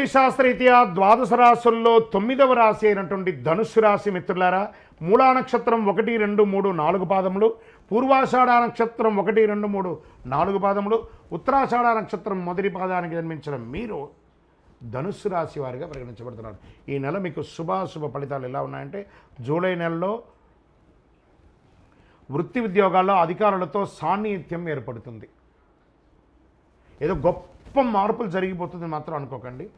జ్యోతిశాస్త్రరీత్యా ద్వాదశ రాశుల్లో 9వ రాశి అయినటువంటి ధనుస్సు రాశి మిత్రులారా, మూలా నక్షత్రం 1, 2, 3, 4 పాదములు, పూర్వాషాఢ నక్షత్రం 1, 2, 3, 4 పాదములు, ఉత్తరాషాఢ నక్షత్రం మొదటి పాదానికి జన్మించిన మీరు ధనుస్సు రాశి వారిగా పరిగణించబడుతున్నారు. ఈ నెల మీకు శుభాశుభ ఫలితాలు ఎలా ఉన్నాయంటే, జూలై నెలలో వృత్తి ఉద్యోగాల్లో అధికారులతో సాన్నిహిత్యం ఏర్పడుతుంది. ఏదో గొప్ప మార్పులు జరిగిపోతుంది మాత్రం అనుకోకండి.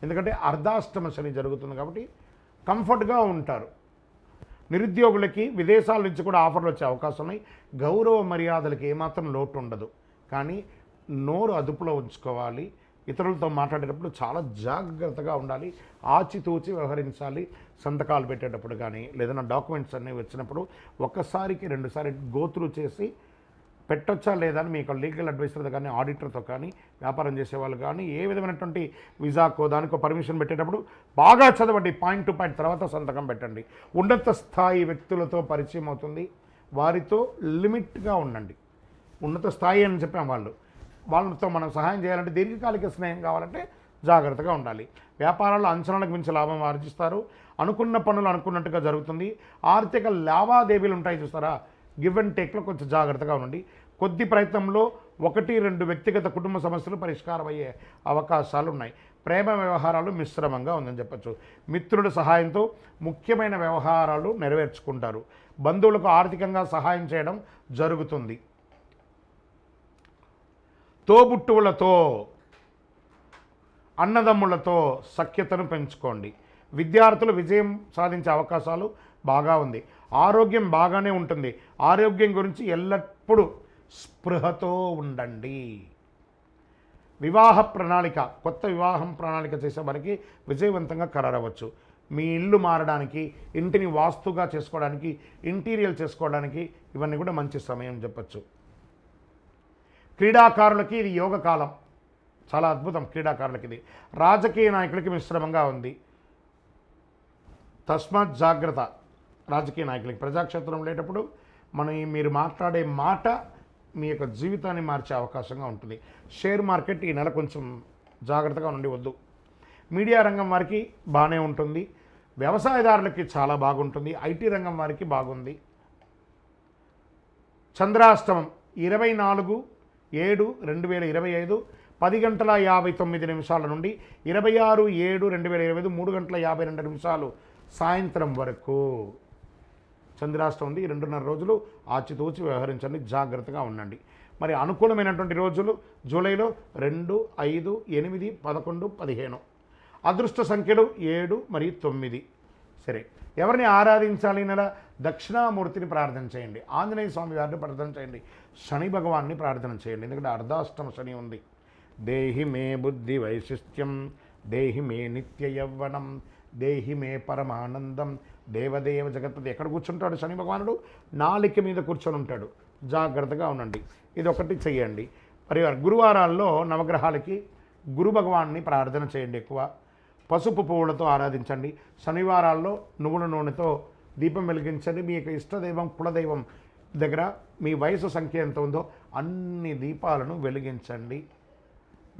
ఎందుకంటే అర్ధాష్టమ శని జరుగుతుంది కాబట్టి కంఫర్ట్గా ఉంటారు. నిరుద్యోగులకి విదేశాల నుంచి కూడా ఆఫర్లు వచ్చే అవకాశం ఉన్నాయి. గౌరవ మర్యాదలకి ఏమాత్రం లోటు ఉండదు. కానీ నోరు అదుపులో ఉంచుకోవాలి. ఇతరులతో మాట్లాడేటప్పుడు చాలా జాగ్రత్తగా ఉండాలి. ఆచితూచి వ్యవహరించాలి. సంతకాలు పెట్టేటప్పుడు కానీ లేదన్నా డాక్యుమెంట్స్ అన్నీ వచ్చినప్పుడు ఒక్కసారికి 2 సార్లు గోత్రు చేసి పెట్టొచ్చా లేదా అని మీకు లీగల్ అడ్వైజర్తో కానీ ఆడిటర్తో కానీ వ్యాపారం చేసేవాళ్ళు కానీ ఏ విధమైనటువంటి విజాకో దానికో పర్మిషన్ పెట్టేటప్పుడు బాగా చదవండి. పాయింట్ టు పాయింట్ తర్వాత సంతకం పెట్టండి. ఉన్నత స్థాయి వ్యక్తులతో పరిచయం అవుతుంది. వారితో లిమిట్గా ఉండండి. ఉన్నత స్థాయి అని చెప్పాం వాళ్ళతో మనం సహాయం చేయాలంటే, దీర్ఘకాలిక స్నేహం కావాలంటే జాగ్రత్తగా ఉండాలి. వ్యాపారాల్లో అంచనాలకు మించి లాభం ఆర్జిస్తారు. అనుకున్న పనులు అనుకున్నట్టుగా జరుగుతుంది. ఆర్థిక లావాదేవీలు ఉంటాయి చూస్తారా, గివ్ అండ్ టేక్లో కొంచెం జాగ్రత్తగా ఉండండి. కొద్ది ప్రయత్నంలో 1, 2 వ్యక్తిగత కుటుంబ సమస్యలు పరిష్కారం అయ్యే అవకాశాలు ఉన్నాయి. ప్రేమ వ్యవహారాలు మిశ్రమంగా ఉందని చెప్పచ్చు. మిత్రుల సహాయంతో ముఖ్యమైన వ్యవహారాలు నెరవేర్చుకుంటారు. బంధువులకు ఆర్థికంగా సహాయం చేయడం జరుగుతుంది. తోబుట్టువులతో అన్నదమ్ములతో సఖ్యతను పెంచుకోండి. విద్యార్థులు విజయం సాధించే అవకాశాలు బాగా ఉంది. ఆరోగ్యం బాగానే ఉంటుంది. ఆరోగ్యం గురించి ఎల్లప్పుడూ స్పృహతో ఉండండి. వివాహ ప్రణాళిక, కొత్త వివాహం ప్రణాళిక చేసే వారికి విజయవంతంగా ఖరారవచ్చు. మీ ఇల్లు మారడానికి, ఇంటిని వాస్తుగా చేసుకోవడానికి, ఇంటీరియర్ చేసుకోవడానికి ఇవన్నీ కూడా మంచి సమయం చెప్పచ్చు. క్రీడాకారులకి ఇది యోగ కాలం, చాలా అద్భుతం. క్రీడాకారులకి ఇది. రాజకీయ నాయకులకి మిశ్రమంగా ఉంది. తస్మాత్ జాగ్రత్త. రాజకీయ నాయకులకి ప్రజాక్షేత్రం లేటప్పుడు మీరు మాట్లాడే మాట మీ యొక్క జీవితాన్ని మార్చే అవకాశంగా ఉంటుంది. షేర్ మార్కెట్ ఈ నెల కొంచెం జాగ్రత్తగా ఉండి వద్దు. మీడియా రంగం వారికి బాగానే ఉంటుంది. వ్యవసాయదారులకి చాలా బాగుంటుంది. ఐటీ రంగం వారికి బాగుంది. చంద్రాష్టమం 24/7/2025 10:59 నుండి 26/7/2025 3:52 సాయంత్రం వరకు చంద్రాష్టం ఉంది. 2.5 రోజులు ఆచితూచి వ్యవహరించండి. జాగ్రత్తగా ఉండండి. మరి అనుకూలమైనటువంటి రోజులు జూలైలో 2, 5, 8, 11, 15. అదృష్ట సంఖ్యలు 7 మరియు 9. సరే, ఎవరిని ఆరాధించాలి? నెల దక్షిణామూర్తిని ప్రార్థన చేయండి. ఆంజనేయ స్వామి వారిని ప్రార్థన చేయండి. శని భగవాన్ని ప్రార్థన చేయండి. ఎందుకంటే అర్ధాష్టమ శని ఉంది. దేహి మే బుద్ధి వైశిష్ట్యం, దేహి మే నిత్య యవ్వనం, దేహి మే పరమానందం, దేవదేవ జగత్పతి. ఎక్కడ కూర్చుంటాడు శని భగవానుడు? నాలిక మీద కూర్చొని ఉంటాడు. జాగ్రత్తగా ఉండండి. ఇది ఒకటి చెయ్యండి. మరి గురువారాల్లో నవగ్రహాలకి గురు భగవాన్ని ప్రార్థన చేయండి. ఎక్కువ పసుపు పువ్వులతో ఆరాధించండి. శనివారాల్లో నువ్వుల నూనెతో దీపం వెలిగించండి. మీ యొక్క ఇష్టదైవం కులదైవం దగ్గర మీ వయసు సంఖ్య ఎంత ఉందో అన్ని దీపాలను వెలిగించండి.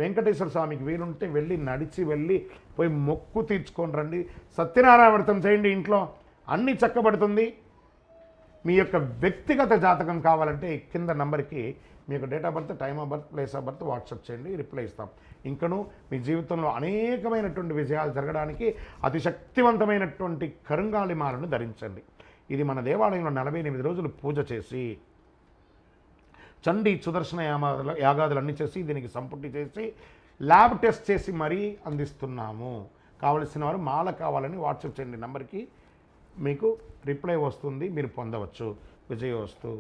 వెంకటేశ్వర స్వామికి వీలుంటే నడిచి వెళ్ళి పోయి మొక్కు తీర్చుకొని రండి. సత్యనారాయణ వ్రతం చేయండి. ఇంట్లో అన్నీ చక్కబడుతుంది. మీ యొక్క వ్యక్తిగత జాతకం కావాలంటే కింద నంబర్కి మీ యొక్క date of birth, time of birth, place of birth WhatsApp చేయండి. రిప్లై ఇస్తాం. ఇంకనూ మీ జీవితంలో అనేకమైనటువంటి విజయాలు జరగడానికి అతి శక్తివంతమైనటువంటి కరుంగాలి మాలను ధరించండి. ఇది మన దేవాలయంలో 48 రోజులు పూజ చేసి చండీ సుదర్శన యాగాదులన్నీ చేసి దీనికి సంపుటి చేసి ల్యాబ్ టెస్ట్ చేసి మరీ అందిస్తున్నాము. కావలసిన వారు మాల కావాలని వాట్సాప్ చేయండి. నంబర్కి మీకు రిప్లై వస్తుంది. మీరు పొందవచ్చు. విజయోస్తు.